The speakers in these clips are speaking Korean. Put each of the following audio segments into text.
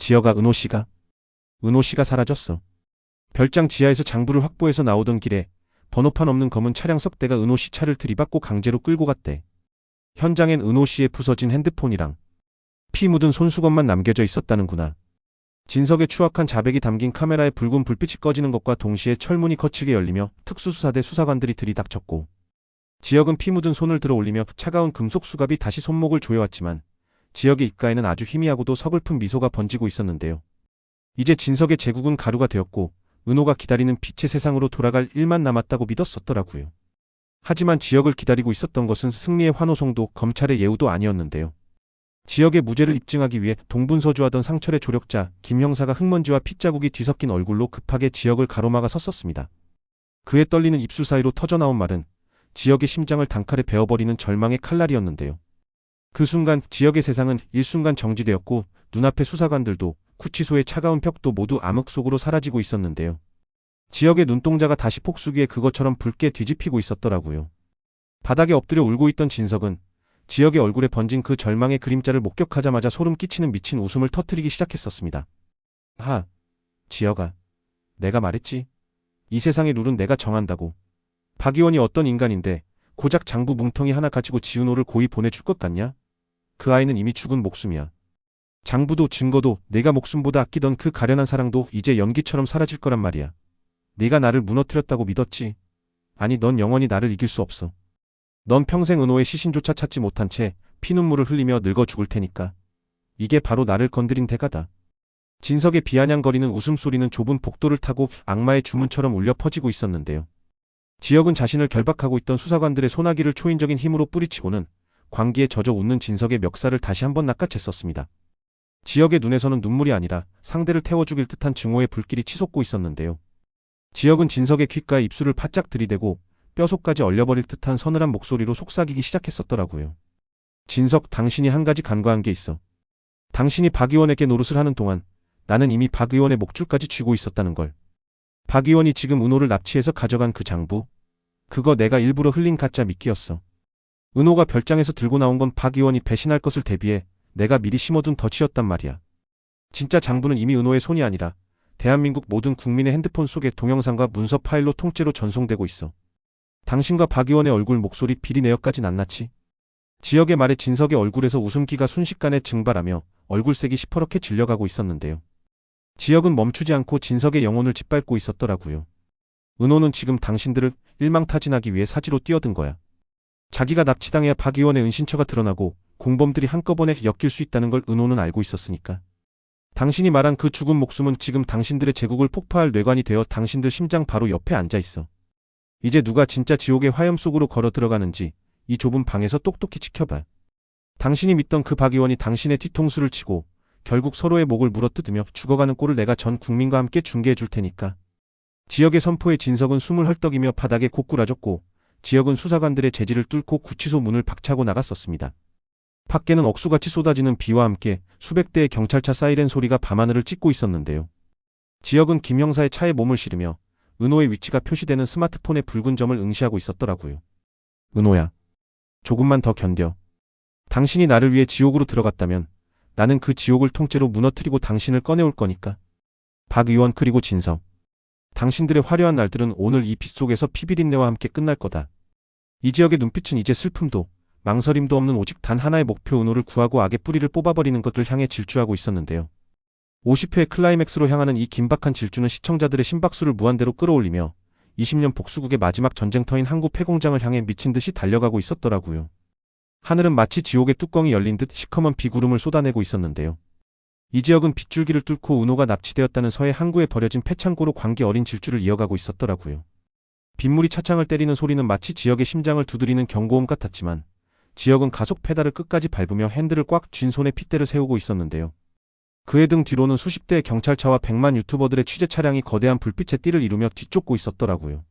지여가 은호씨가 사라졌어. 별장 지하에서 장부를 확보해서 나오던 길에 번호판 없는 검은 차량 석 대가 은호씨 차를 들이받고 강제로 끌고 갔대. 현장엔 은호씨의 부서진 핸드폰이랑 피 묻은 손수건만 남겨져 있었다는구나. 진석의 추악한 자백이 담긴 카메라에 붉은 불빛이 꺼지는 것과 동시에 철문이 거칠게 열리며 특수수사대 수사관들이 들이닥쳤고, 지역은 피 묻은 손을 들어 올리며 차가운 금속 수갑이 다시 손목을 조여왔지만 지역의 입가에는 아주 희미하고도 서글픈 미소가 번지고 있었는데요. 이제 진석의 제국은 가루가 되었고 은호가 기다리는 빛의 세상으로 돌아갈 일만 남았다고 믿었었더라고요. 하지만 지역을 기다리고 있었던 것은 승리의 환호성도 검찰의 예우도 아니었는데요. 지역의 무죄를 입증하기 위해 동분서주하던 상철의 조력자 김 형사가 흙먼지와 핏자국이 뒤섞인 얼굴로 급하게 지역을 가로막아 섰었습니다. 그의 떨리는 입술 사이로 터져나온 말은 지역의 심장을 단칼에 베어버리는 절망의 칼날이었는데요. 그 순간 지역의 세상은 일순간 정지되었고 눈앞의 수사관들도 구치소의 차가운 벽도 모두 암흑 속으로 사라지고 있었는데요. 지역의 눈동자가 다시 폭수기에 그것처럼 붉게 뒤집히고 있었더라고요. 바닥에 엎드려 울고 있던 진석은 지역의 얼굴에 번진 그 절망의 그림자를 목격하자마자 소름 끼치는 미친 웃음을 터뜨리기 시작했었습니다. 지역아. 내가 말했지. 이 세상의 룰은 내가 정한다고. 박 의원이 어떤 인간인데 고작 장부 뭉텅이 하나 가지고 지은호를 고이 보내줄 것 같냐? 그 아이는 이미 죽은 목숨이야. 장부도 증거도 내가 목숨보다 아끼던 그 가련한 사랑도 이제 연기처럼 사라질 거란 말이야. 네가 나를 무너뜨렸다고 믿었지. 아니, 넌 영원히 나를 이길 수 없어. 넌 평생 은호의 시신조차 찾지 못한 채 피눈물을 흘리며 늙어 죽을 테니까. 이게 바로 나를 건드린 대가다. 진석의 비아냥거리는 웃음소리는 좁은 복도를 타고 악마의 주문처럼 울려 퍼지고 있었는데요. 지역은 자신을 결박하고 있던 수사관들의 소나기를 초인적인 힘으로 뿌리치고는 광기에 젖어 웃는 진석의 멱살을 다시 한번 낚아챘었습니다. 지역의 눈에서는 눈물이 아니라 상대를 태워 죽일 듯한 증오의 불길이 치솟고 있었는데요. 지역은 진석의 귓가에 입술을 바짝 들이대고 뼈속까지 얼려버릴 듯한 서늘한 목소리로 속삭이기 시작했었더라고요. 진석, 당신이 한 가지 간과한 게 있어. 당신이 박 의원에게 노릇을 하는 동안 나는 이미 박 의원의 목줄까지 쥐고 있었다는 걸. 박 의원이 지금 은호를 납치해서 가져간 그 장부, 그거 내가 일부러 흘린 가짜 미끼였어. 은호가 별장에서 들고 나온 건 박 의원이 배신할 것을 대비해 내가 미리 심어둔 덫이었단 말이야. 진짜 장부는 이미 은호의 손이 아니라 대한민국 모든 국민의 핸드폰 속에 동영상과 문서 파일로 통째로 전송되고 있어. 당신과 박 의원의 얼굴, 목소리, 비리내역까지 낱낱이. 지역의 말에 진석의 얼굴에서 웃음기가 순식간에 증발하며 얼굴색이 시퍼렇게 질려가고 있었는데요. 지역은 멈추지 않고 진석의 영혼을 짓밟고 있었더라고요. 은호는 지금 당신들을 일망타진하기 위해 사지로 뛰어든 거야. 자기가 납치당해야 박 의원의 은신처가 드러나고 공범들이 한꺼번에 엮일 수 있다는 걸 은호는 알고 있었으니까. 당신이 말한 그 죽은 목숨은 지금 당신들의 제국을 폭파할 뇌관이 되어 당신들 심장 바로 옆에 앉아있어. 이제 누가 진짜 지옥의 화염 속으로 걸어 들어가는지 이 좁은 방에서 똑똑히 지켜봐. 당신이 믿던 그 박 의원이 당신의 뒤통수를 치고 결국 서로의 목을 물어뜯으며 죽어가는 꼴을 내가 전 국민과 함께 중계해 줄 테니까. 지역의 선포에 진석은 숨을 헐떡이며 바닥에 고꾸라졌고 지역은 수사관들의 제지를 뚫고 구치소 문을 박차고 나갔었습니다. 밖에는 억수같이 쏟아지는 비와 함께 수백 대의 경찰차 사이렌 소리가 밤하늘을 찢고 있었는데요. 지역은 김 형사의 차에 몸을 실으며 은호의 위치가 표시되는 스마트폰의 붉은 점을 응시하고 있었더라고요. 은호야, 조금만 더 견뎌. 당신이 나를 위해 지옥으로 들어갔다면 나는 그 지옥을 통째로 무너뜨리고 당신을 꺼내올 거니까. 박 의원 그리고 진석. 당신들의 화려한 날들은 오늘 이 빛 속에서 피비린내와 함께 끝날 거다. 이 지역의 눈빛은 이제 슬픔도 망설임도 없는 오직 단 하나의 목표, 은호를 구하고 악의 뿌리를 뽑아버리는 것을 향해 질주하고 있었는데요. 50회의 클라이맥스로 향하는 이 긴박한 질주는 시청자들의 심박수를 무한대로 끌어올리며 20년 복수국의 마지막 전쟁터인 항구 폐공장을 향해 미친 듯이 달려가고 있었더라고요. 하늘은 마치 지옥의 뚜껑이 열린 듯 시커먼 비구름을 쏟아내고 있었는데요. 이 지역은 빗줄기를 뚫고 은호가 납치되었다는 서해 항구에 버려진 폐창고로 광기 어린 질주를 이어가고 있었더라고요. 빗물이 차창을 때리는 소리는 마치 지역의 심장을 두드리는 경고음 같았지만 지역은 가속 페달을 끝까지 밟으며 핸들을 꽉 쥔 손에 핏대를 세우고 있었는데요. 그의 등 뒤로는 수십 대의 경찰차와 100만 유튜버들의 취재 차량이 거대한 불빛의 띠를 이루며 뒤쫓고 있었더라고요.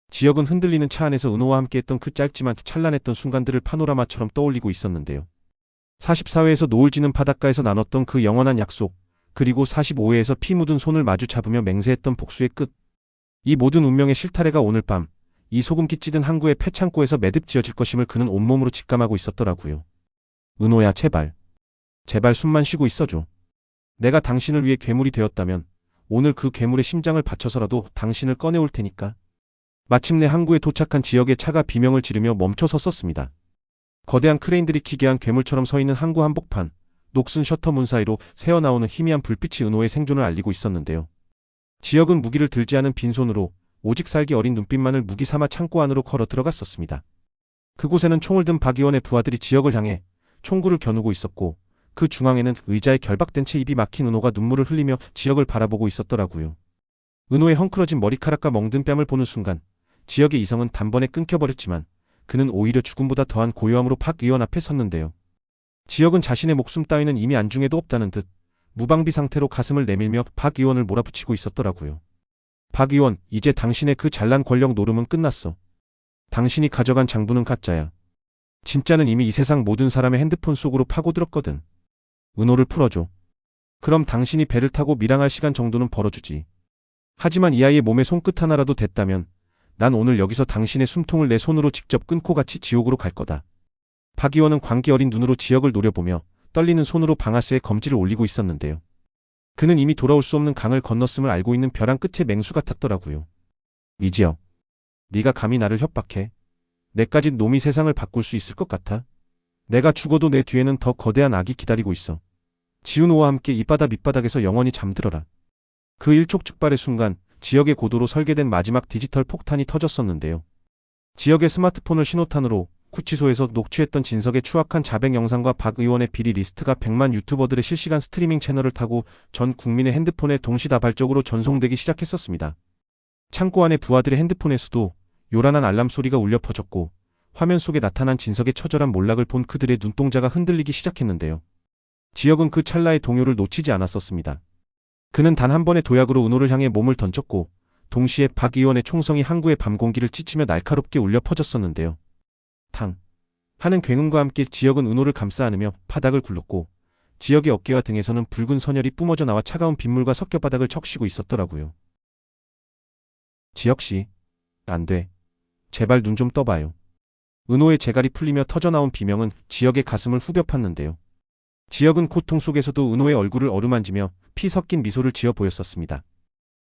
지역은 흔들리는 차 안에서 은호와 함께했던 그 짧지만 찬란했던 순간들을 파노라마처럼 떠올리고 있었는데요. 44회에서 노을 지는 바닷가에서 나눴던 그 영원한 약속, 그리고 45회에서 피 묻은 손을 마주 잡으며 맹세했던 복수의 끝. 이 모든 운명의 실타래가 오늘 밤 이 소금기 찌든 항구의 폐창고에서 매듭 지어질 것임을 그는 온몸으로 직감하고 있었더라고요. 은호야, 제발 숨만 쉬고 있어줘. 내가 당신을 위해 괴물이 되었다면 오늘 그 괴물의 심장을 바쳐서라도 당신을 꺼내올 테니까. 마침내 항구에 도착한 지역의 차가 비명을 지르며 멈춰 섰었습니다. 거대한 크레인들이 기괴한 괴물처럼 서 있는 항구 한복판, 녹슨 셔터 문 사이로 새어나오는 희미한 불빛이 은호의 생존을 알리고 있었는데요. 지역은 무기를 들지 않은 빈손으로 오직 살기 어린 눈빛만을 무기 삼아 창고 안으로 걸어 들어갔었습니다. 그곳에는 총을 든 박의원의 부하들이 지역을 향해 총구를 겨누고 있었고 그 중앙에는 의자에 결박된 채 입이 막힌 은호가 눈물을 흘리며 지역을 바라보고 있었더라고요. 은호의 헝클어진 머리카락과 멍든 뺨을 보는 순간 지역의 이성은 단번에 끊겨버렸지만 그는 오히려 죽음보다 더한 고요함으로 박 의원 앞에 섰는데요. 지역은 자신의 목숨 따위는 이미 안중에도 없다는 듯 무방비 상태로 가슴을 내밀며 박 의원을 몰아붙이고 있었더라고요. 박 의원, 이제 당신의 그 잘난 권력 노름은 끝났어. 당신이 가져간 장부는 가짜야. 진짜는 이미 이 세상 모든 사람의 핸드폰 속으로 파고들었거든. 은호를 풀어줘. 그럼 당신이 배를 타고 밀항할 시간 정도는 벌어주지. 하지만 이 아이의 몸에 손끝 하나라도 댔다면 난 오늘 여기서 당신의 숨통을 내 손으로 직접 끊고 같이 지옥으로 갈 거다. 박 의원은 광기 어린 눈으로 지역을 노려보며 떨리는 손으로 방아쇠에 검지를 올리고 있었는데요. 그는 이미 돌아올 수 없는 강을 건넜음을 알고 있는 벼랑 끝의 맹수 같았더라고요. 이지혁, 네가 감히 나를 협박해? 내까지 놈이 세상을 바꿀 수 있을 것 같아? 내가 죽어도 내 뒤에는 더 거대한 악이 기다리고 있어. 지은호와 함께 이 바다 밑바닥에서 영원히 잠들어라. 그 일촉즉발의 순간 지역의 고도로 설계된 마지막 디지털 폭탄이 터졌었는데요. 지역의 스마트폰을 신호탄으로 구치소에서 녹취했던 진석의 추악한 자백 영상과 박 의원의 비리 리스트가 100만 유튜버들의 실시간 스트리밍 채널을 타고 전 국민의 핸드폰에 동시다발적으로 전송되기 시작했었습니다. 창고 안의 부하들의 핸드폰에서도 요란한 알람 소리가 울려 퍼졌고 화면 속에 나타난 진석의 처절한 몰락을 본 그들의 눈동자가 흔들리기 시작했는데요. 지역은 그 찰나의 동요를 놓치지 않았었습니다. 그는 단 한 번의 도약으로 은호를 향해 몸을 던졌고 동시에 박 의원의 총성이 항구의 밤 공기를 찢으며 날카롭게 울려 퍼졌었는데요. 탕 하는 굉음과 함께 지역은 은호를 감싸 안으며 바닥을 굴렀고 지역의 어깨와 등에서는 붉은 선혈이 뿜어져 나와 차가운 빗물과 섞여 바닥을 적시고 있었더라고요. 지역씨, 안 돼. 제발 눈 좀 떠봐요. 은호의 재갈이 풀리며 터져나온 비명은 지역의 가슴을 후벼 팠는데요. 지역은 고통 속에서도 은호의 얼굴을 어루만지며 피 섞인 미소를 지어 보였었습니다.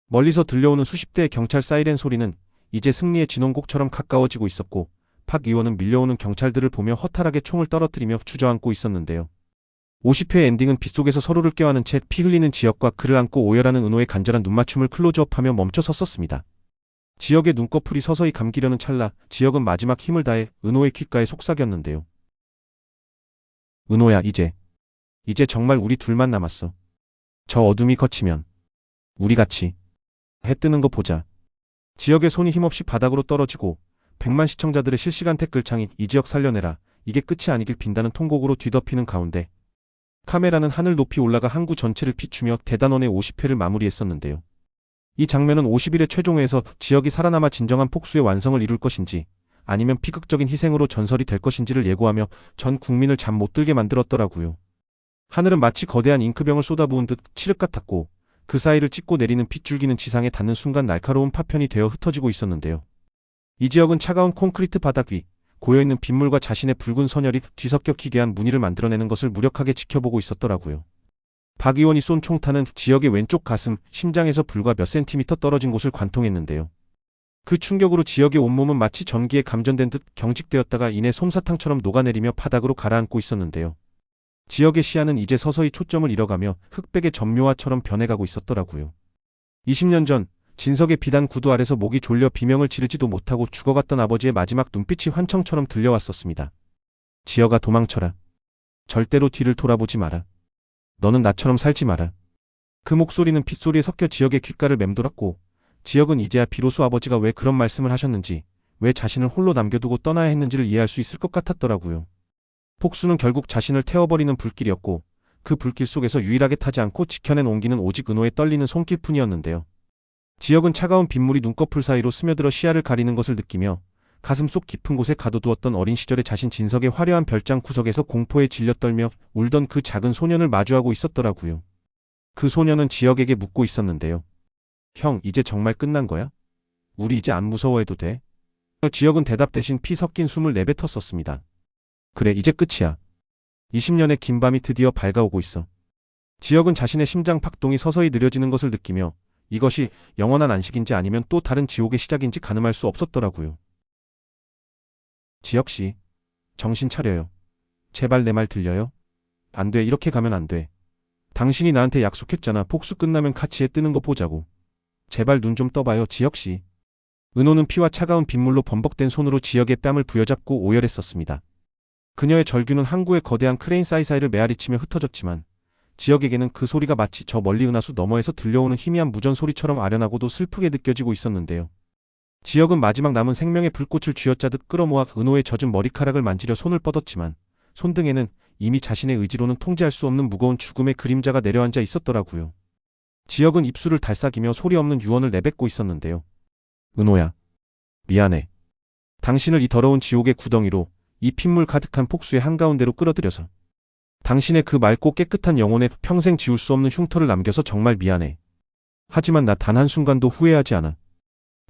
멀리서 들려오는 수십 대의 경찰 사이렌 소리는 이제 승리의 진홍곡처럼 가까워지고 있었고 박 의원은 밀려오는 경찰들을 보며 허탈하게 총을 떨어뜨리며 주저앉고 있었는데요. 50회 엔딩은 빗속에서 서로를 껴안은 채 피 흘리는 지역과 그를 안고 오열하는 은호의 간절한 눈맞춤을 클로즈업하며 멈춰 섰었습니다. 지역의 눈꺼풀이 서서히 감기려는 찰나 지역은 마지막 힘을 다해 은호의 귓가에 속삭였는데요. 은호야, 이제 정말 우리 둘만 남았어. 저 어둠이 걷히면 우리 같이 해 뜨는 거 보자. 지역의 손이 힘없이 바닥으로 떨어지고 100만 시청자들의 실시간 댓글창인 이 지역 살려내라, 이게 끝이 아니길 빈다는 통곡으로 뒤덮이는 가운데 카메라는 하늘 높이 올라가 항구 전체를 비추며 대단원의 50회를 마무리했었는데요. 이 장면은 50일의 최종회에서 지역이 살아남아 진정한 폭수의 완성을 이룰 것인지 아니면 비극적인 희생으로 전설이 될 것인지를 예고하며 전 국민을 잠 못 들게 만들었더라고요. 하늘은 마치 거대한 잉크병을 쏟아부은 듯 칠흑 같았고 그 사이를 찢고 내리는 빗줄기는 지상에 닿는 순간 날카로운 파편이 되어 흩어지고 있었는데요. 이 지역은 차가운 콘크리트 바닥 위 고여있는 빗물과 자신의 붉은 선혈이 뒤섞여 기괴한 무늬를 만들어내는 것을 무력하게 지켜보고 있었더라고요. 박 의원이 쏜 총탄은 지역의 왼쪽 가슴, 심장에서 불과 몇 센티미터 떨어진 곳을 관통했는데요. 그 충격으로 지역의 온몸은 마치 전기에 감전된 듯 경직되었다가 이내 솜사탕처럼 녹아내리며 바닥으로 가라앉고 있었는데요. 지역의 시야는 이제 서서히 초점을 잃어가며 흑백의 점묘화처럼 변해가고 있었더라고요. 20년 전 진석의 비단 구두 아래서 목이 졸려 비명을 지르지도 못하고 죽어갔던 아버지의 마지막 눈빛이 환청처럼 들려왔었습니다. 지역아, 도망쳐라. 절대로 뒤를 돌아보지 마라. 너는 나처럼 살지 마라. 그 목소리는 빗소리에 섞여 지역의 귓가를 맴돌았고 지역은 이제야 비로소 아버지가 왜 그런 말씀을 하셨는지, 왜 자신을 홀로 남겨두고 떠나야 했는지를 이해할 수 있을 것 같았더라고요. 폭수는 결국 자신을 태워버리는 불길이었고 그 불길 속에서 유일하게 타지 않고 지켜낸 온기는 오직 은호의 떨리는 손길뿐이었는데요. 지역은 차가운 빗물이 눈꺼풀 사이로 스며들어 시야를 가리는 것을 느끼며 가슴속 깊은 곳에 가둬두었던 어린 시절의 자신 진석의 화려한 별장 구석에서 공포에 질려 떨며 울던 그 작은 소년을 마주하고 있었더라고요. 그 소년은 지역에게 묻고 있었는데요. 형, 이제 정말 끝난 거야? 우리 이제 안 무서워해도 돼? 지역은 대답 대신 피 섞인 숨을 내뱉었었습니다. 그래, 이제 끝이야. 20년의 긴 밤이 드디어 밝아오고 있어. 지혁은 자신의 심장 박동이 서서히 느려지는 것을 느끼며 이것이 영원한 안식인지 아니면 또 다른 지옥의 시작인지 가늠할 수 없었더라고요. 지혁 씨, 정신 차려요. 제발 내 말 들려요? 안 돼, 이렇게 가면 안 돼. 당신이 나한테 약속했잖아. 복수 끝나면 같이 해 뜨는 거 보자고. 제발 눈 좀 떠봐요, 지혁 씨. 은호는 피와 차가운 빗물로 범벅된 손으로 지혁의 뺨을 부여잡고 오열했었습니다. 그녀의 절규는 항구의 거대한 크레인 사이사이를 메아리치며 흩어졌지만 지혁에게는 그 소리가 마치 저 멀리 은하수 너머에서 들려오는 희미한 무전 소리처럼 아련하고도 슬프게 느껴지고 있었는데요. 지혁은 마지막 남은 생명의 불꽃을 쥐어짜듯 끌어모아 은호의 젖은 머리카락을 만지려 손을 뻗었지만 손등에는 이미 자신의 의지로는 통제할 수 없는 무거운 죽음의 그림자가 내려앉아 있었더라고요. 지혁은 입술을 달싹이며 소리 없는 유언을 내뱉고 있었는데요. 은호야, 미안해. 당신을 이 더러운 지옥의 구덩이로, 이 핏물 가득한 폭수의 한가운데로 끌어들여서 당신의 그 맑고 깨끗한 영혼에 평생 지울 수 없는 흉터를 남겨서 정말 미안해. 하지만 나 단 한순간도 후회하지 않아.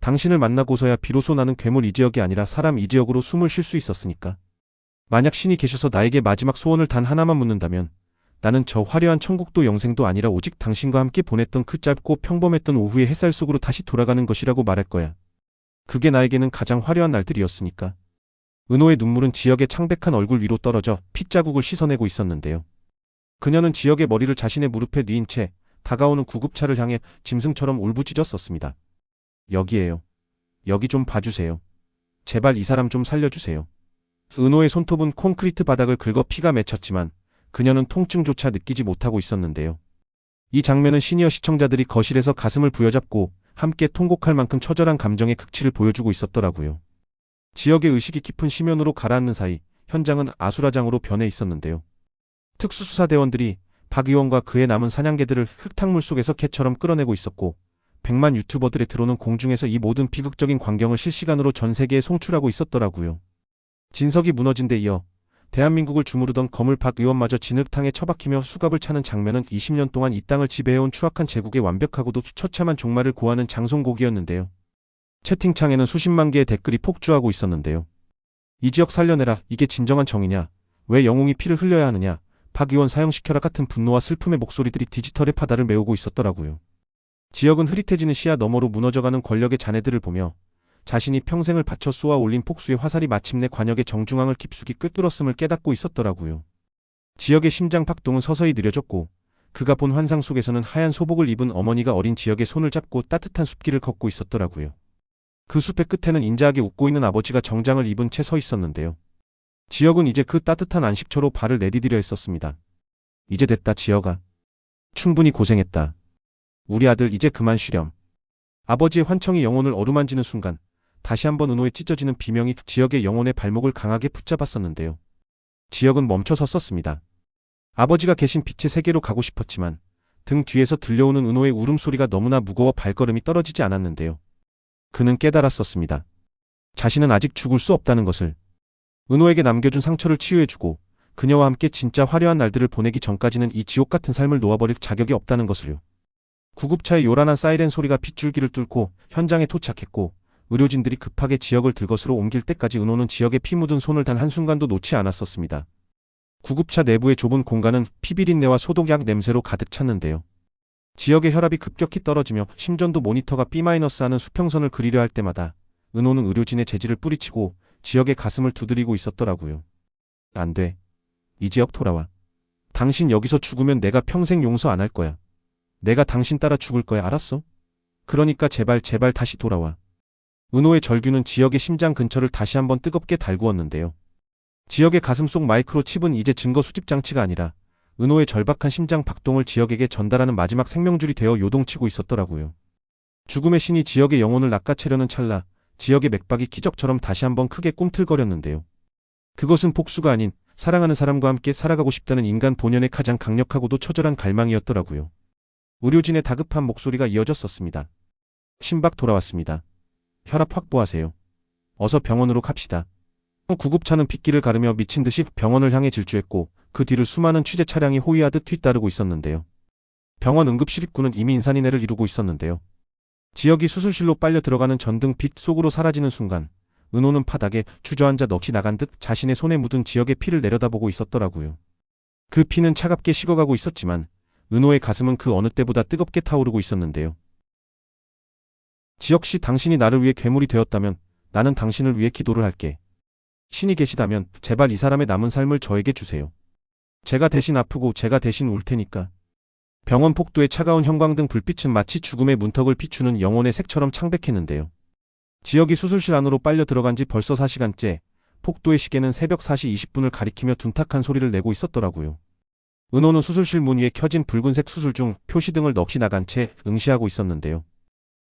당신을 만나고서야 비로소 나는 괴물 이지혁이 아니라 사람 이지혁으로 숨을 쉴 수 있었으니까. 만약 신이 계셔서 나에게 마지막 소원을 단 하나만 묻는다면 나는 저 화려한 천국도 영생도 아니라 오직 당신과 함께 보냈던 그 짧고 평범했던 오후의 햇살 속으로 다시 돌아가는 것이라고 말할 거야. 그게 나에게는 가장 화려한 날들이었으니까. 은호의 눈물은 지혁의 창백한 얼굴 위로 떨어져 핏자국을 씻어내고 있었는데요. 그녀는 지혁의 머리를 자신의 무릎에 뉘인 채 다가오는 구급차를 향해 짐승처럼 울부짖었었습니다. 여기에요. 여기 좀 봐주세요. 제발 이 사람 좀 살려주세요. 은호의 손톱은 콘크리트 바닥을 긁어 피가 맺혔지만 그녀는 통증조차 느끼지 못하고 있었는데요. 이 장면은 시니어 시청자들이 거실에서 가슴을 부여잡고 함께 통곡할 만큼 처절한 감정의 극치를 보여주고 있었더라고요. 지역의 의식이 깊은 심연으로 가라앉는 사이 현장은 아수라장으로 변해 있었는데요. 특수수사대원들이 박 의원과 그의 남은 사냥개들을 흙탕물 속에서 개처럼 끌어내고 있었고 100만 유튜버들의 드론은 공중에서 이 모든 비극적인 광경을 실시간으로 전 세계에 송출하고 있었더라고요. 진석이 무너진 데 이어 대한민국을 주무르던 거물 박 의원마저 진흙탕에 처박히며 수갑을 차는 장면은 20년 동안 이 땅을 지배해온 추악한 제국의 완벽하고도 처참한 종말을 고하는 장송곡이었는데요. 채팅창에는 수십만 개의 댓글이 폭주하고 있었는데요. 이지혁 살려내라. 이게 진정한 정의냐? 왜 영웅이 피를 흘려야 하느냐? 박 의원 사형시켜라 같은 분노와 슬픔의 목소리들이 디지털의 바다를 메우고 있었더라고요. 지혁은 흐릿해지는 시야 너머로 무너져가는 권력의 잔해들을 보며 자신이 평생을 바쳐 쏘아 올린 폭수의 화살이 마침내 관역의 정중앙을 깊숙이 꿰뚫었음을 깨닫고 있었더라고요. 지혁의 심장 박동은 서서히 느려졌고 그가 본 환상 속에서는 하얀 소복을 입은 어머니가 어린 지혁의 손을 잡고 따뜻한 숲길을 걷고 있었더라고요. 그 숲의 끝에는 인자하게 웃고 있는 아버지가 정장을 입은 채 서 있었는데요. 지혁은 이제 그 따뜻한 안식처로 발을 내디디려 했었습니다. 이제 됐다, 지혁아. 충분히 고생했다. 우리 아들 이제 그만 쉬렴. 아버지의 환청이 영혼을 어루만지는 순간 다시 한번 은호에 찢어지는 비명이 지혁의 영혼의 발목을 강하게 붙잡았었는데요. 지혁은 멈춰 섰었습니다. 아버지가 계신 빛의 세계로 가고 싶었지만 등 뒤에서 들려오는 은호의 울음소리가 너무나 무거워 발걸음이 떨어지지 않았는데요. 그는 깨달았었습니다. 자신은 아직 죽을 수 없다는 것을. 은호에게 남겨준 상처를 치유해주고 그녀와 함께 진짜 화려한 날들을 보내기 전까지는 이 지옥 같은 삶을 놓아버릴 자격이 없다는 것을요. 구급차의 요란한 사이렌 소리가 빗줄기를 뚫고 현장에 도착했고 의료진들이 급하게 지혁을 들것으로 옮길 때까지 은호는 지혁의 피 묻은 손을 단 한순간도 놓지 않았었습니다. 구급차 내부의 좁은 공간은 피비린내와 소독약 냄새로 가득 찼는데요. 지혁의 혈압이 급격히 떨어지며 심전도 모니터가 B-하는 수평선을 그리려 할 때마다 은호는 의료진의 재질을 뿌리치고 지혁의 가슴을 두드리고 있었더라고요. 안 돼. 이지혁 돌아와. 당신 여기서 죽으면 내가 평생 용서 안 할 거야. 내가 당신 따라 죽을 거야, 알았어? 그러니까 제발 다시 돌아와. 은호의 절규는 지혁의 심장 근처를 다시 한번 뜨겁게 달구었는데요. 지혁의 가슴 속 마이크로칩은 이제 증거 수집 장치가 아니라 은호의 절박한 심장 박동을 지혁에게 전달하는 마지막 생명줄이 되어 요동치고 있었더라고요. 죽음의 신이 지혁의 영혼을 낚아채려는 찰나 지혁의 맥박이 기적처럼 다시 한번 크게 꿈틀거렸는데요. 그것은 복수가 아닌 사랑하는 사람과 함께 살아가고 싶다는 인간 본연의 가장 강력하고도 처절한 갈망이었더라고요. 의료진의 다급한 목소리가 이어졌었습니다. 심박 돌아왔습니다. 혈압 확보하세요. 어서 병원으로 갑시다. 구급차는 핏길을 가르며 미친 듯이 병원을 향해 질주했고 그 뒤를 수많은 취재 차량이 호위하듯 뒤따르고 있었는데요. 병원 응급실 입구는 이미 인산인해를 이루고 있었는데요. 지혁이 수술실로 빨려 들어가는 전등 빛 속으로 사라지는 순간 은호는 바닥에 주저앉아 넋이 나간 듯 자신의 손에 묻은 지혁의 피를 내려다보고 있었더라고요. 그 피는 차갑게 식어가고 있었지만 은호의 가슴은 그 어느 때보다 뜨겁게 타오르고 있었는데요. 지혁 씨, 당신이 나를 위해 괴물이 되었다면 나는 당신을 위해 기도를 할게. 신이 계시다면 제발 이 사람의 남은 삶을 저에게 주세요. 제가 대신 아프고 제가 대신 울 테니까. 병원 폭도의 차가운 형광등 불빛은 마치 죽음의 문턱을 비추는 영혼의 색처럼 창백했는데요. 지혁이 수술실 안으로 빨려 들어간 지 벌써 4시간째, 폭도의 시계는 새벽 4시 20분을 가리키며 둔탁한 소리를 내고 있었더라고요. 은호는 수술실 문 위에 켜진 붉은색 수술중 표시등을 넋이 나간 채 응시하고 있었는데요.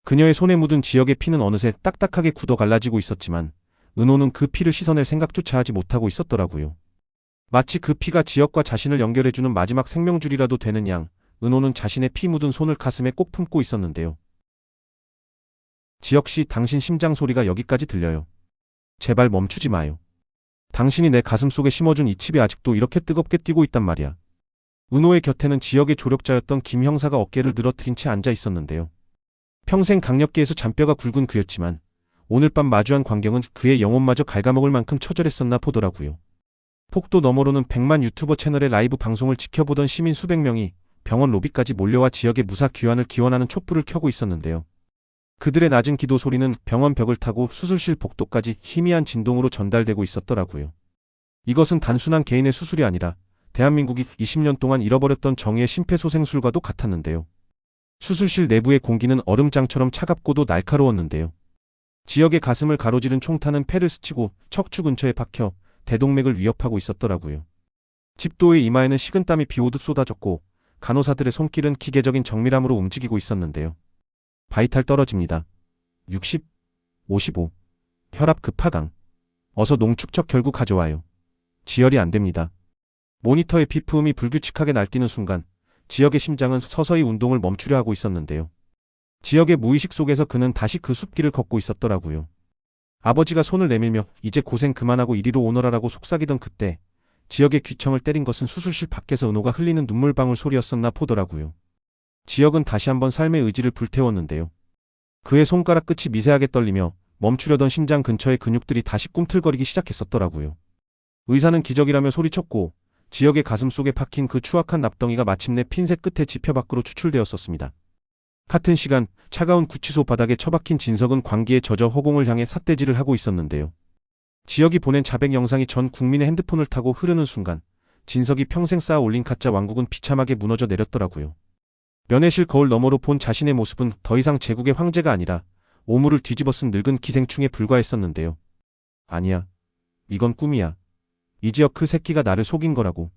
그녀의 손에 묻은 지혁의 피는 어느새 딱딱하게 굳어 갈라지고 있었지만 은호는 그 피를 씻어낼 생각조차 하지 못하고 있었더라고요. 마치 그 피가 지혁과 자신을 연결해주는 마지막 생명줄이라도 되는 양, 은호는 자신의 피 묻은 손을 가슴에 꼭 품고 있었는데요. 지혁 씨, 당신 심장 소리가 여기까지 들려요. 제발 멈추지 마요. 당신이 내 가슴 속에 심어준 이 칩이 아직도 이렇게 뜨겁게 뛰고 있단 말이야. 은호의 곁에는 지혁의 조력자였던 김 형사가 어깨를 늘어뜨린 채 앉아 있었는데요. 평생 강력계에서 잔뼈가 굵은 그였지만 오늘 밤 마주한 광경은 그의 영혼마저 갉아먹을 만큼 처절했었나 보더라고요. 폭도 너머로는 100만 유튜버 채널의 라이브 방송을 지켜보던 시민 수백 명이 병원 로비까지 몰려와 지역의 무사 귀환을 기원하는 촛불을 켜고 있었는데요. 그들의 낮은 기도 소리는 병원 벽을 타고 수술실 복도까지 희미한 진동으로 전달되고 있었더라고요. 이것은 단순한 개인의 수술이 아니라 대한민국이 20년 동안 잃어버렸던 정의의 심폐소생술과도 같았는데요. 수술실 내부의 공기는 얼음장처럼 차갑고도 날카로웠는데요. 지역의 가슴을 가로지른 총탄은 폐를 스치고 척추 근처에 박혀 대동맥을 위협하고 있었더라고요. 집도의 이마에는 식은땀이 비오듯 쏟아졌고 간호사들의 손길은 기계적인 정밀함으로 움직이고 있었는데요. 바이탈 떨어집니다. 60, 55. 혈압 급하강. 어서 농축적 결구 가져와요. 지혈이 안 됩니다. 모니터의 비프음이 불규칙하게 날뛰는 순간 지역의 심장은 서서히 운동을 멈추려 하고 있었는데요. 지역의 무의식 속에서 그는 다시 그 숲길을 걷고 있었더라고요. 아버지가 손을 내밀며 이제 고생 그만하고 이리로 오너라라고 속삭이던 그때 지역의 귀청을 때린 것은 수술실 밖에서 은호가 흘리는 눈물방울 소리였었나 보더라고요. 지역은 다시 한번 삶의 의지를 불태웠는데요. 그의 손가락 끝이 미세하게 떨리며 멈추려던 심장 근처의 근육들이 다시 꿈틀거리기 시작했었더라고요. 의사는 기적이라며 소리쳤고 지역의 가슴 속에 박힌 그 추악한 납덩이가 마침내 핀셋 끝에 지표 밖으로 추출되었었습니다. 같은 시간 차가운 구치소 바닥에 처박힌 진석은 광기에 젖어 허공을 향해 삿대질을 하고 있었는데요. 지역이 보낸 자백 영상이 전 국민의 핸드폰을 타고 흐르는 순간 진석이 평생 쌓아 올린 가짜 왕국은 비참하게 무너져 내렸더라고요. 면회실 거울 너머로 본 자신의 모습은 더 이상 제국의 황제가 아니라 오물을 뒤집어 쓴 늙은 기생충에 불과했었는데요. 아니야. 이건 꿈이야. 이지혁 그 새끼가 나를 속인 거라고.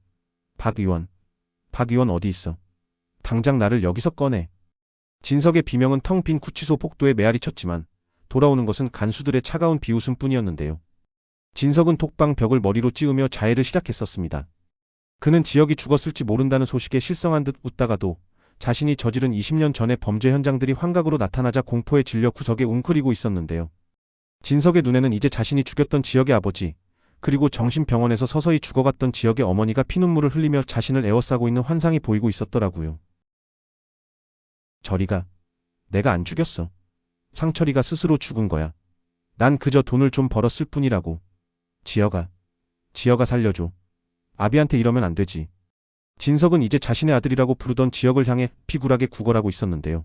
박 의원 어디 있어? 당장 나를 여기서 꺼내. 진석의 비명은 텅 빈 구치소 복도에 메아리 쳤지만 돌아오는 것은 간수들의 차가운 비웃음뿐이었는데요. 진석은 톡방 벽을 머리로 찌우며 자해를 시작했었습니다. 그는 지역이 죽었을지 모른다는 소식에 실성한 듯 웃다가도 자신이 저지른 20년 전의 범죄 현장들이 환각으로 나타나자 공포에 질려 구석에 웅크리고 있었는데요. 진석의 눈에는 이제 자신이 죽였던 지역의 아버지, 그리고 정신병원에서 서서히 죽어갔던 지역의 어머니가 피눈물을 흘리며 자신을 에워싸고 있는 환상이 보이고 있었더라고요. 저리가. 내가 안 죽였어. 상철이가 스스로 죽은 거야. 난 그저 돈을 좀 벌었을 뿐이라고. 지혁아 살려줘. 아비한테 이러면 안 되지. 진석은 이제 자신의 아들이라고 부르던 지혁을 향해 피굴하게 구걸하고 있었는데요.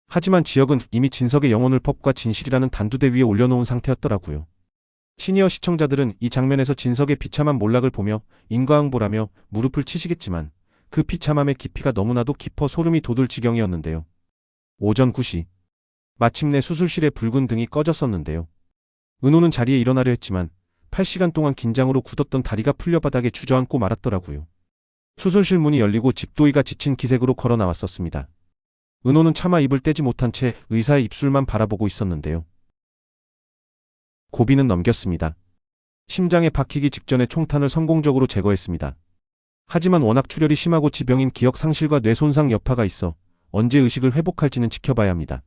하지만 지혁은 이미 진석의 영혼을 법과 진실이라는 단두대 위에 올려놓은 상태였더라고요. 시니어 시청자들은 이 장면에서 진석의 비참한 몰락을 보며 인과응보라며 무릎을 치시겠지만 그 비참함의 깊이가 너무나도 깊어 소름이 돋을 지경이었는데요. 오전 9시. 마침내 수술실의 붉은 등이 꺼졌었는데요. 은호는 자리에 일어나려 했지만 8시간 동안 긴장으로 굳었던 다리가 풀려 바닥에 주저앉고 말았더라고요. 수술실 문이 열리고 집도이가 지친 기색으로 걸어 나왔었습니다. 은호는 차마 입을 떼지 못한 채 의사의 입술만 바라보고 있었는데요. 고비는 넘겼습니다. 심장에 박히기 직전에 총탄을 성공적으로 제거했습니다. 하지만 워낙 출혈이 심하고 지병인 기억 상실과 뇌 손상 여파가 있어 언제 의식을 회복할지는 지켜봐야 합니다.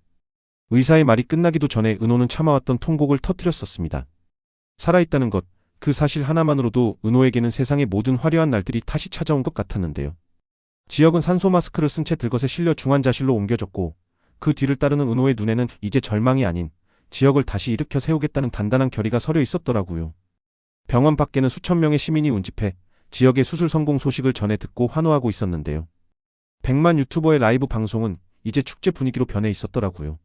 의사의 말이 끝나기도 전에 은호는 참아왔던 통곡을 터뜨렸었습니다. 살아있다는 것, 그 사실 하나만으로도 은호에게는 세상의 모든 화려한 날들이 다시 찾아온 것 같았는데요. 지역은 산소 마스크를 쓴 채 들것에 실려 중환자실로 옮겨졌고 그 뒤를 따르는 은호의 눈에는 이제 절망이 아닌 지역을 다시 일으켜 세우겠다는 단단한 결의가 서려 있었더라고요. 병원 밖에는 수천 명의 시민이 운집해 지역의 수술 성공 소식을 전해 듣고 환호하고 있었는데요. 100만 유튜버의 라이브 방송은 이제 축제 분위기로 변해 있었더라고요.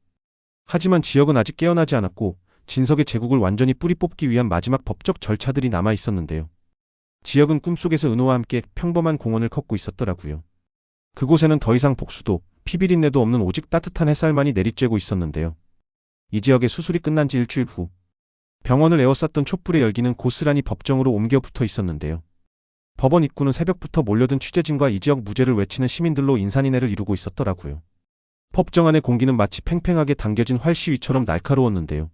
하지만 지역은 아직 깨어나지 않았고 진석의 제국을 완전히 뿌리 뽑기 위한 마지막 법적 절차들이 남아 있었는데요. 지역은 꿈속에서 은호와 함께 평범한 공원을 걷고 있었더라고요. 그곳에는 더 이상 복수도 피비린내도 없는 오직 따뜻한 햇살만이 내리쬐고 있었는데요. 이 지역의 수술이 끝난 지 일주일 후 병원을 에워쌌던 촛불의 열기는 고스란히 법정으로 옮겨 붙어 있었는데요. 법원 입구는 새벽부터 몰려든 취재진과 이 지역 무죄를 외치는 시민들로 인산인해를 이루고 있었더라고요. 법정 안의 공기는 마치 팽팽하게 당겨진 활시위처럼 날카로웠는데요.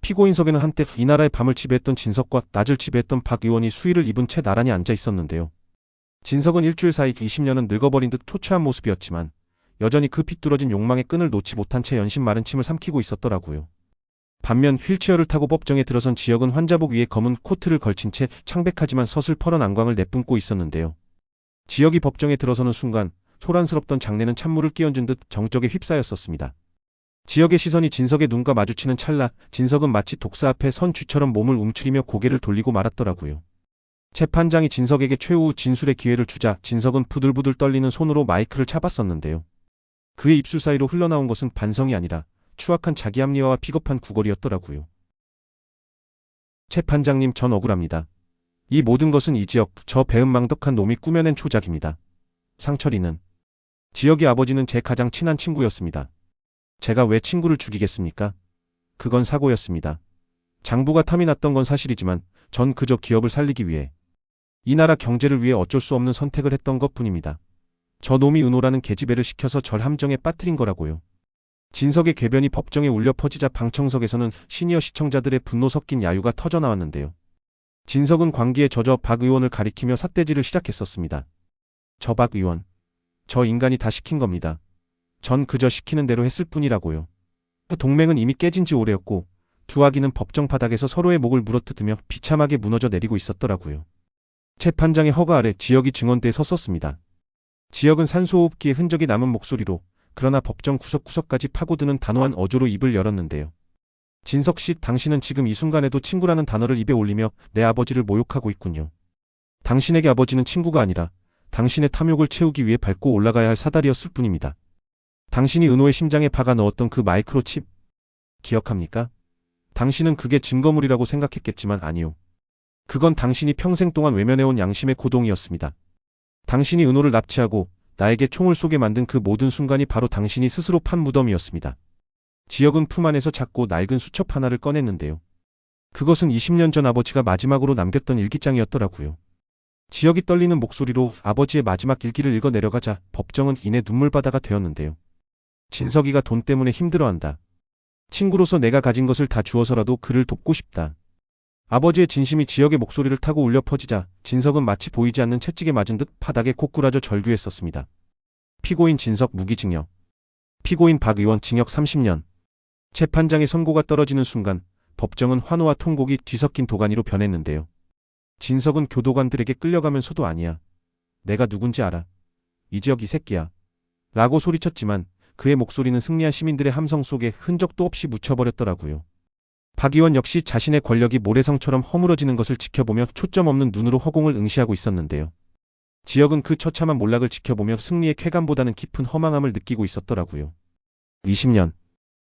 피고인석에는 한때 이 나라의 밤을 지배했던 진석과 낮을 지배했던 박 의원이 수의를 입은 채 나란히 앉아 있었는데요. 진석은 일주일 사이 20년은 늙어버린 듯 초췌한 모습이었지만 여전히 그 삐뚤어진 욕망의 끈을 놓지 못한 채 연신 마른 침을 삼키고 있었더라고요. 반면 휠체어를 타고 법정에 들어선 지역은 환자복 위에 검은 코트를 걸친 채 창백하지만 서슬퍼런 안광을 내뿜고 있었는데요. 지역이 법정에 들어서는 순간 소란스럽던 장내는 찬물을 끼얹은 듯 정적에 휩싸였었습니다. 지역의 시선이 진석의 눈과 마주치는 찰나 진석은 마치 독사 앞에 선 쥐처럼 몸을 움츠리며 고개를 돌리고 말았더라고요. 재판장이 진석에게 최후 진술의 기회를 주자 진석은 부들부들 떨리는 손으로 마이크를 잡았었는데요. 그의 입술 사이로 흘러나온 것은 반성이 아니라 추악한 자기 합리화와 비겁한 구걸이었더라고요. 재판장님, 전 억울합니다. 이 모든 것은 이 지역 저 배은망덕한 놈이 꾸며낸 조작입니다. 상철이는 지역의 아버지는 제 가장 친한 친구였습니다. 제가 왜 친구를 죽이겠습니까? 그건 사고였습니다. 장부가 탐이 났던 건 사실이지만 전 그저 기업을 살리기 위해 이 나라 경제를 위해 어쩔 수 없는 선택을 했던 것뿐입니다. 저 놈이 은호라는 계집애를 시켜서 절 함정에 빠뜨린 거라고요. 진석의 궤변이 법정에 울려 퍼지자 방청석에서는 시니어 시청자들의 분노 섞인 야유가 터져나왔는데요. 진석은 광기에 젖어 박 의원을 가리키며 삿대질을 시작했었습니다. 저 박 의원, 저 인간이 다 시킨 겁니다. 전 그저 시키는 대로 했을 뿐이라고요. 동맹은 이미 깨진 지 오래였고 두 아기는 법정 바닥에서 서로의 목을 물어뜯으며 비참하게 무너져 내리고 있었더라고요. 재판장의 허가 아래 지역이 증언대에 섰었습니다. 지역은 산소호흡기의 흔적이 남은 목소리로 그러나 법정 구석구석까지 파고드는 단호한 어조로 입을 열었는데요. 진석 씨, 당신은 지금 이 순간에도 친구라는 단어를 입에 올리며 내 아버지를 모욕하고 있군요. 당신에게 아버지는 친구가 아니라 당신의 탐욕을 채우기 위해 밟고 올라가야 할 사다리였을 뿐입니다. 당신이 은호의 심장에 박아 넣었던 그 마이크로칩 기억합니까? 당신은 그게 증거물이라고 생각했겠지만 아니요. 그건 당신이 평생 동안 외면해온 양심의 고동이었습니다. 당신이 은호를 납치하고 나에게 총을 쏘게 만든 그 모든 순간이 바로 당신이 스스로 판 무덤이었습니다. 지역은 품 안에서 작고 낡은 수첩 하나를 꺼냈는데요. 그것은 20년 전 아버지가 마지막으로 남겼던 일기장이었더라고요. 지역이 떨리는 목소리로 아버지의 마지막 일기를 읽어 내려가자 법정은 이내 눈물바다가 되었는데요. 진석이가 돈 때문에 힘들어한다. 친구로서 내가 가진 것을 다 주어서라도 그를 돕고 싶다. 아버지의 진심이 지역의 목소리를 타고 울려 퍼지자 진석은 마치 보이지 않는 채찍에 맞은 듯 바닥에 코꾸라져 절규했었습니다. 피고인 진석 무기징역, 피고인 박 의원 징역 30년. 재판장의 선고가 떨어지는 순간 법정은 환호와 통곡이 뒤섞인 도가니로 변했는데요. 진석은 교도관들에게 끌려가면서도 아니야. 내가 누군지 알아. 이 지역 이 새끼야. 라고 소리쳤지만 그의 목소리는 승리한 시민들의 함성 속에 흔적도 없이 묻혀버렸더라고요. 박 의원 역시 자신의 권력이 모래성처럼 허물어지는 것을 지켜보며 초점 없는 눈으로 허공을 응시하고 있었는데요. 지역은 그 처참한 몰락을 지켜보며 승리의 쾌감보다는 깊은 허망함을 느끼고 있었더라고요. 20년.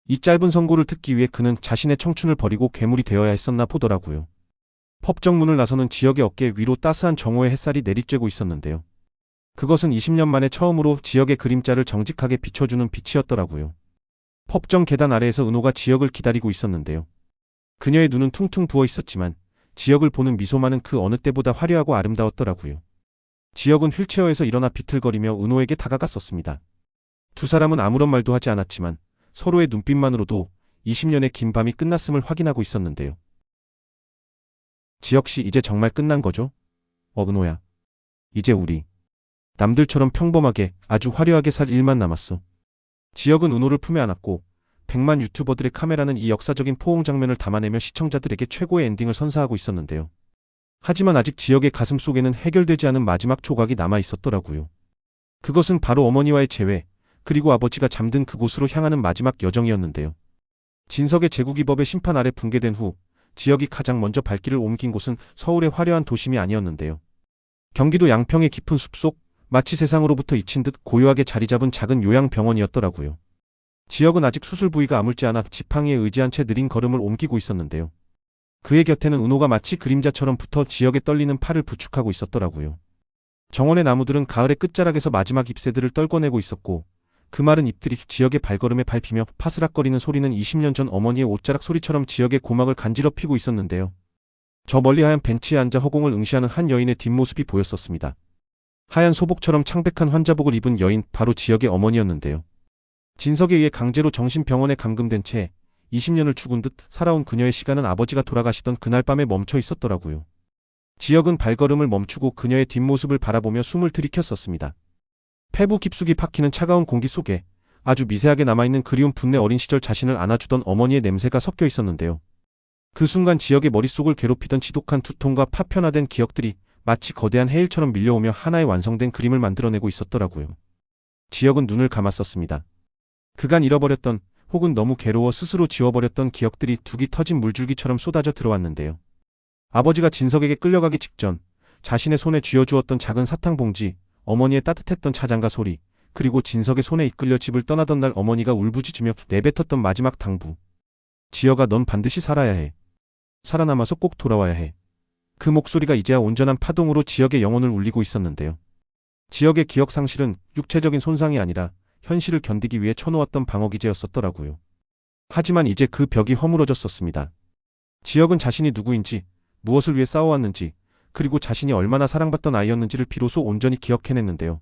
이 짧은 선고를 듣기 위해 그는 자신의 청춘을 버리고 괴물이 되어야 했었나 보더라고요. 법정문을 나서는 지역의 어깨 위로 따스한 정오의 햇살이 내리쬐고 있었는데요. 그것은 20년 만에 처음으로 지역의 그림자를 정직하게 비춰주는 빛이었더라고요. 법정 계단 아래에서 은호가 지역을 기다리고 있었는데요. 그녀의 눈은 퉁퉁 부어 있었지만 지역을 보는 미소만은 그 어느 때보다 화려하고 아름다웠더라고요. 지역은 휠체어에서 일어나 비틀거리며 은호에게 다가갔었습니다. 두 사람은 아무런 말도 하지 않았지만 서로의 눈빛만으로도 20년의 긴 밤이 끝났음을 확인하고 있었는데요. 지역씨, 이제 정말 끝난 거죠? 은호야. 이제 우리 남들처럼 평범하게 아주 화려하게 살 일만 남았어. 지역은 은호를 품에 안았고 100만 유튜버들의 카메라는 이 역사적인 포옹 장면을 담아내며 시청자들에게 최고의 엔딩을 선사하고 있었는데요. 하지만 아직 지역의 가슴 속에는 해결되지 않은 마지막 조각이 남아 있었더라고요. 그것은 바로 어머니와의 재회, 그리고 아버지가 잠든 그곳으로 향하는 마지막 여정이었는데요. 진석의 제국이법의 심판 아래 붕괴된 후 지역이 가장 먼저 발길을 옮긴 곳은 서울의 화려한 도심이 아니었는데요. 경기도 양평의 깊은 숲속 마치 세상으로부터 잊힌 듯 고요하게 자리 잡은 작은 요양병원이었더라고요. 지역은 아직 수술 부위가 아물지 않아 지팡이에 의지한 채 느린 걸음을 옮기고 있었는데요. 그의 곁에는 은호가 마치 그림자처럼 붙어 지역에 떨리는 팔을 부축하고 있었더라고요. 정원의 나무들은 가을의 끝자락에서 마지막 잎새들을 떨궈내고 있었고 그 마른 잎들이 지역의 발걸음에 밟히며 파스락거리는 소리는 20년 전 어머니의 옷자락 소리처럼 지역의 고막을 간지럽히고 있었는데요. 저 멀리 하얀 벤치에 앉아 허공을 응시하는 한 여인의 뒷모습이 보였었습니다. 하얀 소복처럼 창백한 환자복을 입은 여인, 바로 지역의 어머니였는데요. 진석에 의해 강제로 정신병원에 감금된 채 20년을 죽은 듯 살아온 그녀의 시간은 아버지가 돌아가시던 그날 밤에 멈춰 있었더라고요. 지역은 발걸음을 멈추고 그녀의 뒷모습을 바라보며 숨을 들이켰었습니다. 폐부 깊숙이 박히는 차가운 공기 속에 아주 미세하게 남아있는 그리운 분내 어린 시절 자신을 안아주던 어머니의 냄새가 섞여 있었는데요. 그 순간 지역의 머릿속을 괴롭히던 지독한 두통과 파편화된 기억들이 마치 거대한 해일처럼 밀려오며 하나의 완성된 그림을 만들어내고 있었더라고요. 지역은 눈을 감았었습니다. 그간 잃어버렸던 혹은 너무 괴로워 스스로 지워버렸던 기억들이 둑이 터진 물줄기처럼 쏟아져 들어왔는데요. 아버지가 진석에게 끌려가기 직전 자신의 손에 쥐어주었던 작은 사탕봉지, 어머니의 따뜻했던 차장가 소리, 그리고 진석의 손에 이끌려 집을 떠나던 날 어머니가 울부짖으며 내뱉었던 마지막 당부. 지역아, 넌 반드시 살아야 해. 살아남아서 꼭 돌아와야 해. 그 목소리가 이제야 온전한 파동으로 지역의 영혼을 울리고 있었는데요. 지역의 기억 상실은 육체적인 손상이 아니라 현실을 견디기 위해 쳐놓았던 방어기제였었더라고요. 하지만 이제 그 벽이 허물어졌었습니다. 지역은 자신이 누구인지, 무엇을 위해 싸워왔는지, 그리고 자신이 얼마나 사랑받던 아이였는지를 비로소 온전히 기억해냈는데요.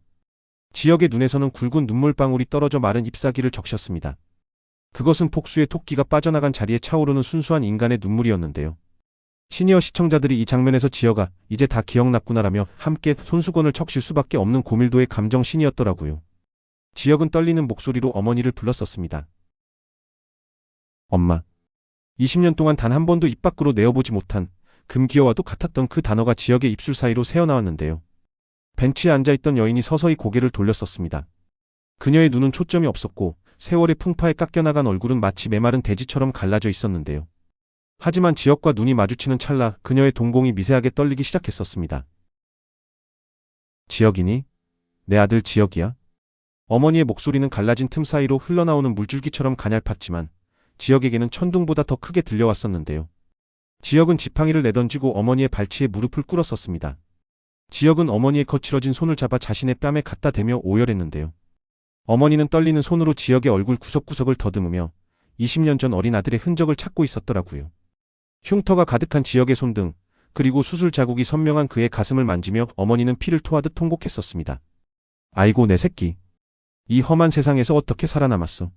지역의 눈에서는 굵은 눈물방울이 떨어져 마른 잎사귀를 적셨습니다. 그것은 폭수의 토끼가 빠져나간 자리에 차오르는 순수한 인간의 눈물이었는데요. 시니어 시청자들이 이 장면에서 지역아, 이제 다 기억났구나라며 함께 손수건을 척실 수밖에 없는 고밀도의 감정신이었더라고요. 지역은 떨리는 목소리로 어머니를 불렀었습니다. 엄마. 20년 동안 단 한 번도 입 밖으로 내어보지 못한 금기어와도 같았던 그 단어가 지역의 입술 사이로 새어나왔는데요. 벤치에 앉아있던 여인이 서서히 고개를 돌렸었습니다. 그녀의 눈은 초점이 없었고 세월의 풍파에 깎여나간 얼굴은 마치 메마른 대지처럼 갈라져 있었는데요. 하지만 지역과 눈이 마주치는 찰나 그녀의 동공이 미세하게 떨리기 시작했었습니다. 지역이니? 내 아들 지역이야? 어머니의 목소리는 갈라진 틈 사이로 흘러나오는 물줄기처럼 가냘팠지만 지역에게는 천둥보다 더 크게 들려왔었는데요. 지역은 지팡이를 내던지고 어머니의 발치에 무릎을 꿇었었습니다. 지역은 어머니의 거칠어진 손을 잡아 자신의 뺨에 갖다 대며 오열했는데요. 어머니는 떨리는 손으로 지역의 얼굴 구석구석을 더듬으며 20년 전 어린 아들의 흔적을 찾고 있었더라고요. 흉터가 가득한 지역의 손등, 그리고 수술 자국이 선명한 그의 가슴을 만지며 어머니는 피를 토하듯 통곡했었습니다. 아이고 내 새끼. 이 험한 세상에서 어떻게 살아남았어.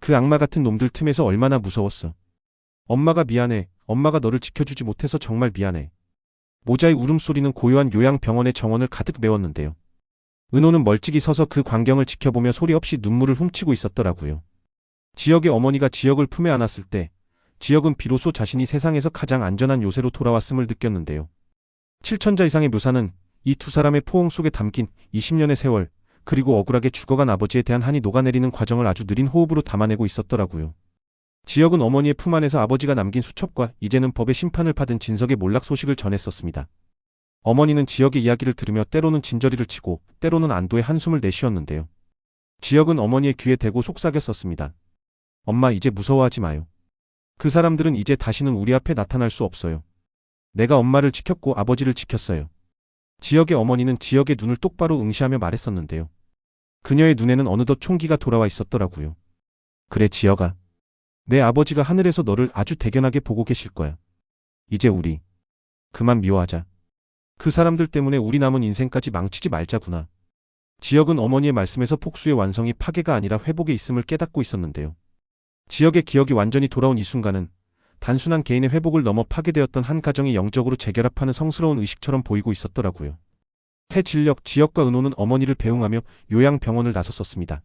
그 악마 같은 놈들 틈에서 얼마나 무서웠어. 엄마가 미안해. 엄마가 너를 지켜주지 못해서 정말 미안해. 모자의 울음소리는 고요한 요양병원의 정원을 가득 메웠는데요. 은호는 멀찍이 서서 그 광경을 지켜보며 소리 없이 눈물을 훔치고 있었더라고요. 지역의 어머니가 지역을 품에 안았을 때 지역은 비로소 자신이 세상에서 가장 안전한 요새로 돌아왔음을 느꼈는데요. 7천자 이상의 묘사는 이 두 사람의 포옹 속에 담긴 20년의 세월, 그리고 억울하게 죽어간 아버지에 대한 한이 녹아내리는 과정을 아주 느린 호흡으로 담아내고 있었더라고요. 지역은 어머니의 품 안에서 아버지가 남긴 수첩과 이제는 법의 심판을 받은 진석의 몰락 소식을 전했었습니다. 어머니는 지역의 이야기를 들으며 때로는 진저리를 치고 때로는 안도의 한숨을 내쉬었는데요. 지역은 어머니의 귀에 대고 속삭였었습니다. 엄마, 이제 무서워하지 마요. 그 사람들은 이제 다시는 우리 앞에 나타날 수 없어요. 내가 엄마를 지켰고 아버지를 지켰어요. 지역의 어머니는 지역의 눈을 똑바로 응시하며 말했었는데요. 그녀의 눈에는 어느덧 총기가 돌아와 있었더라고요. 그래 지역아. 내 아버지가 하늘에서 너를 아주 대견하게 보고 계실 거야. 이제 우리 그만 미워하자. 그 사람들 때문에 우리 남은 인생까지 망치지 말자구나. 지역은 어머니의 말씀에서 폭수의 완성이 파괴가 아니라 회복에 있음을 깨닫고 있었는데요. 지역의 기억이 완전히 돌아온 이 순간은 단순한 개인의 회복을 넘어 파괴되었던 한 가정이 영적으로 재결합하는 성스러운 의식처럼 보이고 있었더라고요. 해질녘 지역과 은호는 어머니를 배웅하며 요양병원을 나섰었습니다.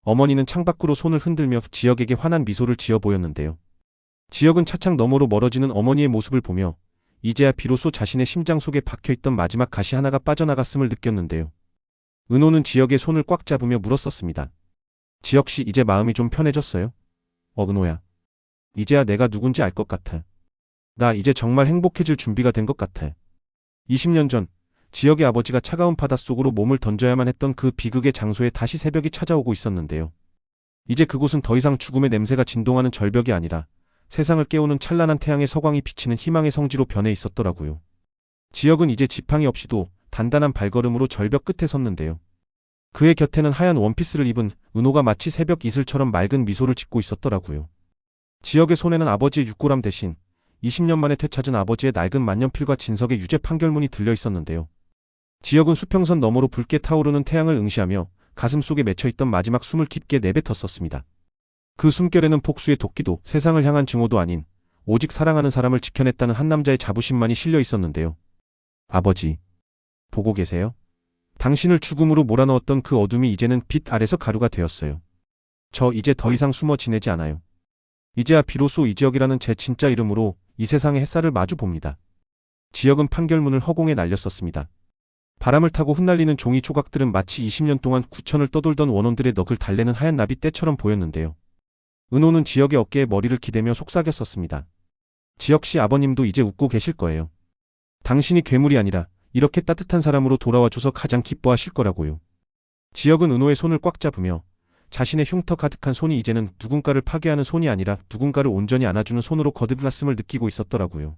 어머니는 창밖으로 손을 흔들며 지역에게 환한 미소를 지어 보였는데요. 지역은 차창 너머로 멀어지는 어머니의 모습을 보며 이제야 비로소 자신의 심장 속에 박혀있던 마지막 가시 하나가 빠져나갔음을 느꼈는데요. 은호는 지역의 손을 꽉 잡으며 물었었습니다. 지역씨, 이제 마음이 좀 편해졌어요? 은호야. 이제야 내가 누군지 알 것 같아. 나 이제 정말 행복해질 준비가 된 것 같아. 20년 전 지역의 아버지가 차가운 바닷속으로 몸을 던져야만 했던 그 비극의 장소에 다시 새벽이 찾아오고 있었는데요. 이제 그곳은 더 이상 죽음의 냄새가 진동하는 절벽이 아니라 세상을 깨우는 찬란한 태양의 서광이 비치는 희망의 성지로 변해 있었더라고요. 지역은 이제 지팡이 없이도 단단한 발걸음으로 절벽 끝에 섰는데요. 그의 곁에는 하얀 원피스를 입은 은호가 마치 새벽 이슬처럼 맑은 미소를 짓고 있었더라고요. 지역의 손에는 아버지의 육고람 대신 20년 만에 되찾은 아버지의 낡은 만년필과 진석의 유죄 판결문이 들려 있었는데요. 지역은 수평선 너머로 붉게 타오르는 태양을 응시하며 가슴 속에 맺혀있던 마지막 숨을 깊게 내뱉었었습니다. 그 숨결에는 폭수의 도끼도 세상을 향한 증오도 아닌 오직 사랑하는 사람을 지켜냈다는 한 남자의 자부심만이 실려 있었는데요. 아버지, 보고 계세요? 당신을 죽음으로 몰아넣었던 그 어둠이 이제는 빛 아래서 가루가 되었어요. 저 이제 더 이상 숨어 지내지 않아요. 이제야 비로소 이지역이라는 제 진짜 이름으로 이 세상의 햇살을 마주 봅니다. 지역은 판결문을 허공에 날렸었습니다. 바람을 타고 흩날리는 종이 조각들은 마치 20년 동안 구천을 떠돌던 원혼들의 넋을 달래는 하얀 나비떼처럼 보였는데요. 은호는 지역의 어깨에 머리를 기대며 속삭였었습니다. 지역씨, 아버님도 이제 웃고 계실 거예요. 당신이 괴물이 아니라 이렇게 따뜻한 사람으로 돌아와줘서 가장 기뻐하실 거라고요. 지역은 은호의 손을 꽉 잡으며 자신의 흉터 가득한 손이 이제는 누군가를 파괴하는 손이 아니라 누군가를 온전히 안아주는 손으로 거듭났음을 느끼고 있었더라고요.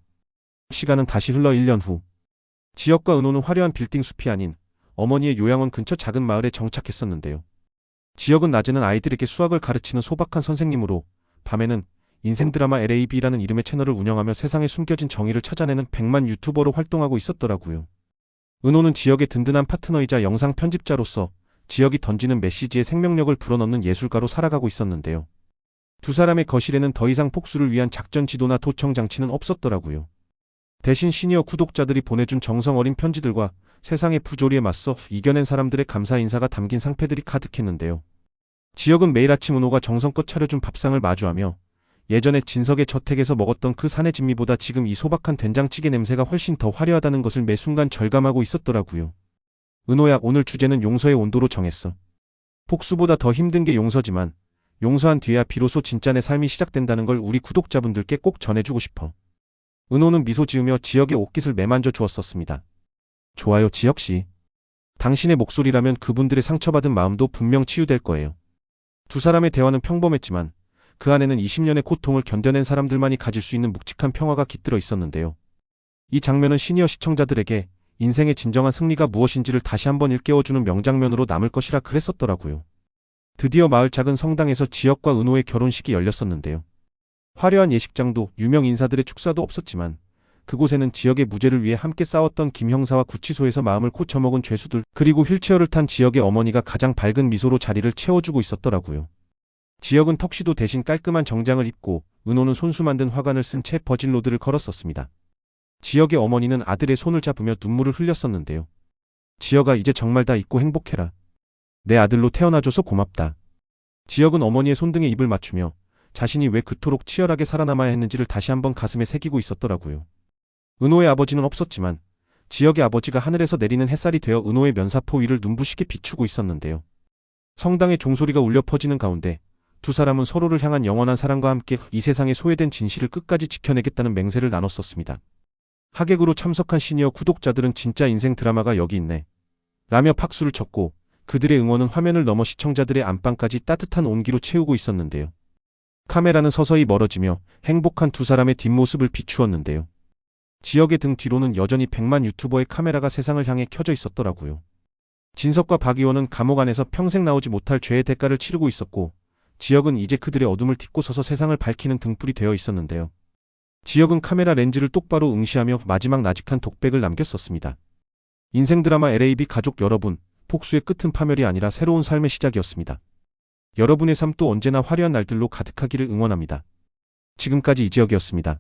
시간은 다시 흘러 1년 후. 지역과 은호는 화려한 빌딩 숲이 아닌 어머니의 요양원 근처 작은 마을에 정착했었는데요. 지역은 낮에는 아이들에게 수학을 가르치는 소박한 선생님으로, 밤에는 인생 드라마 LAB라는 이름의 채널을 운영하며 세상에 숨겨진 정의를 찾아내는 100만 유튜버로 활동하고 있었더라고요. 은호는 지역의 든든한 파트너이자 영상 편집자로서 지역이 던지는 메시지에 생명력을 불어넣는 예술가로 살아가고 있었는데요. 두 사람의 거실에는 더 이상 폭수를 위한 작전 지도나 도청 장치는 없었더라고요. 대신 시니어 구독자들이 보내준 정성 어린 편지들과 세상의 부조리에 맞서 이겨낸 사람들의 감사 인사가 담긴 상패들이 가득했는데요. 지역은 매일 아침 은호가 정성껏 차려준 밥상을 마주하며 예전에 진석의 저택에서 먹었던 그 산의 진미보다 지금 이 소박한 된장찌개 냄새가 훨씬 더 화려하다는 것을 매 순간 절감하고 있었더라고요. 은호야, 오늘 주제는 용서의 온도로 정했어. 폭수보다 더 힘든 게 용서지만 용서한 뒤에야 비로소 진짜 내 삶이 시작된다는 걸 우리 구독자분들께 꼭 전해주고 싶어. 은호는 미소 지으며 지역의 옷깃을 매만져 주었었습니다. 좋아요, 지역씨. 당신의 목소리라면 그분들의 상처받은 마음도 분명 치유될 거예요. 두 사람의 대화는 평범했지만 그 안에는 20년의 고통을 견뎌낸 사람들만이 가질 수 있는 묵직한 평화가 깃들어 있었는데요. 이 장면은 시니어 시청자들에게 인생의 진정한 승리가 무엇인지를 다시 한번 일깨워주는 명장면으로 남을 것이라 그랬었더라고요. 드디어 마을 작은 성당에서 지역과 은호의 결혼식이 열렸었는데요. 화려한 예식장도 유명 인사들의 축사도 없었지만 그곳에는 지역의 무죄를 위해 함께 싸웠던 김 형사와 구치소에서 마음을 고쳐먹은 죄수들, 그리고 휠체어를 탄 지역의 어머니가 가장 밝은 미소로 자리를 채워주고 있었더라고요. 지역은 턱시도 대신 깔끔한 정장을 입고 은호는 손수 만든 화관을 쓴 채 버진로드를 걸었었습니다. 지역의 어머니는 아들의 손을 잡으며 눈물을 흘렸었는데요. 지역아, 이제 정말 다 잊고 행복해라. 내 아들로 태어나줘서 고맙다. 지역은 어머니의 손등에 입을 맞추며 자신이 왜 그토록 치열하게 살아남아야 했는지를 다시 한번 가슴에 새기고 있었더라고요. 은호의 아버지는 없었지만 지역의 아버지가 하늘에서 내리는 햇살이 되어 은호의 면사포 위를 눈부시게 비추고 있었는데요. 성당의 종소리가 울려 퍼지는 가운데 두 사람은 서로를 향한 영원한 사랑과 함께 이 세상에 소외된 진실을 끝까지 지켜내겠다는 맹세를 나눴었습니다. 하객으로 참석한 시니어 구독자들은 진짜 인생 드라마가 여기 있네 라며 박수를 쳤고 그들의 응원은 화면을 넘어 시청자들의 안방까지 따뜻한 온기로 채우고 있었는데요. 카메라는 서서히 멀어지며 행복한 두 사람의 뒷모습을 비추었는데요. 지역의 등 뒤로는 여전히 100만 유튜버의 카메라가 세상을 향해 켜져 있었더라고요. 진석과 박의원은 감옥 안에서 평생 나오지 못할 죄의 대가를 치르고 있었고 지역은 이제 그들의 어둠을 딛고 서서 세상을 밝히는 등불이 되어 있었는데요. 지역은 카메라 렌즈를 똑바로 응시하며 마지막 나직한 독백을 남겼었습니다. 인생 드라마 LAB 가족 여러분, 폭수의 끝은 파멸이 아니라 새로운 삶의 시작이었습니다. 여러분의 삶도 언제나 화려한 날들로 가득하기를 응원합니다. 지금까지 이지역이었습니다.